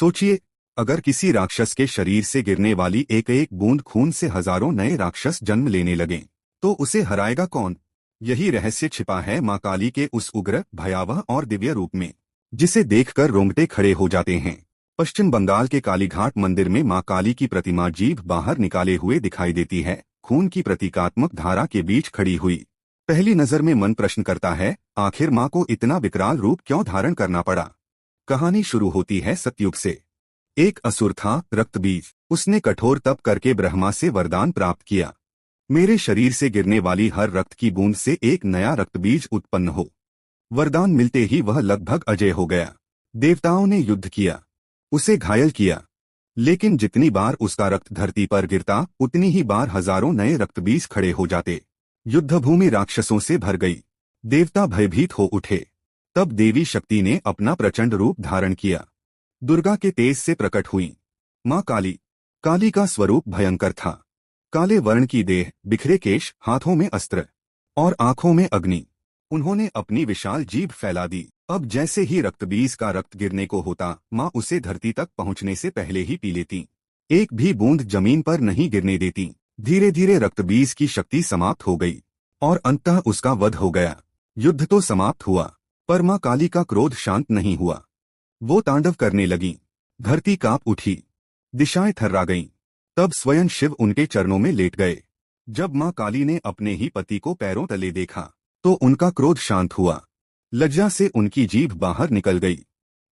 सोचिए, अगर किसी राक्षस के शरीर से गिरने वाली एक एक बूंद खून से हजारों नए राक्षस जन्म लेने लगें, तो उसे हराएगा कौन? यही रहस्य छिपा है मां काली के उस उग्र, भयावह और दिव्य रूप में, जिसे देखकर रोंगटे खड़े हो जाते हैं। पश्चिम बंगाल के कालीघाट मंदिर में मां काली की प्रतिमा जीभ बाहर निकाले हुए दिखाई देती है, खून की प्रतीकात्मक धारा के बीच खड़ी हुई। पहली नजर में मन प्रश्न करता है, आखिर मां को इतना विकराल रूप क्यों धारण करना पड़ा? कहानी शुरू होती है सतयुग से। एक असुर था, रक्तबीज। उसने कठोर तप करके ब्रह्मा से वरदान प्राप्त किया, मेरे शरीर से गिरने वाली हर रक्त की बूंद से एक नया रक्तबीज उत्पन्न हो। वरदान मिलते ही वह लगभग अजेय हो गया। देवताओं ने युद्ध किया, उसे घायल किया, लेकिन जितनी बार उसका रक्त धरती पर गिरता, उतनी ही बार हजारों नए रक्तबीज खड़े हो जाते। युद्धभूमि राक्षसों से भर गई। देवता भयभीत हो उठे। तब देवी शक्ति ने अपना प्रचंड रूप धारण किया। दुर्गा के तेज से प्रकट हुई मां काली। काली का स्वरूप भयंकर था। काले वर्ण की देह, बिखरे केश, हाथों में अस्त्र और आंखों में अग्नि। उन्होंने अपनी विशाल जीभ फैला दी। अब जैसे ही रक्तबीज का रक्त गिरने को होता, मां उसे धरती तक पहुंचने से पहले ही पी लेती। एक भी बूंद जमीन पर नहीं गिरने देती। धीरे धीरे रक्तबीज की शक्ति समाप्त हो गई और अंततः उसका वध हो गया। युद्ध तो समाप्त हुआ, पर मां काली का क्रोध शांत नहीं हुआ। वो तांडव करने लगी। धरती कांप उठी, दिशाएं थर्रा गईं। तब स्वयं शिव उनके चरणों में लेट गए। जब मां काली ने अपने ही पति को पैरों तले देखा, तो उनका क्रोध शांत हुआ। लज्जा से उनकी जीभ बाहर निकल गई।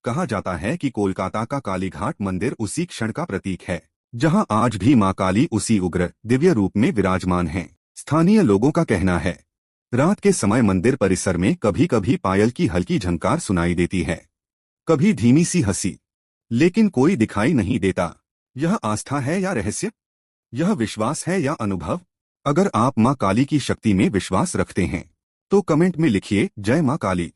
कहा जाता है कि कोलकाता का कालीघाट मंदिर उसी क्षण का प्रतीक है, जहां आज भी मां काली उसी उग्र, दिव्य रूप में विराजमान हैं। स्थानीय लोगों का कहना है, रात के समय मंदिर परिसर में कभी कभी पायल की हल्की झनकार सुनाई देती है, कभी धीमी सी हंसी, लेकिन कोई दिखाई नहीं देता। यह आस्था है या रहस्य? यह विश्वास है या अनुभव? अगर आप मां काली की शक्ति में विश्वास रखते हैं, तो कमेंट में लिखिए, जय मां काली।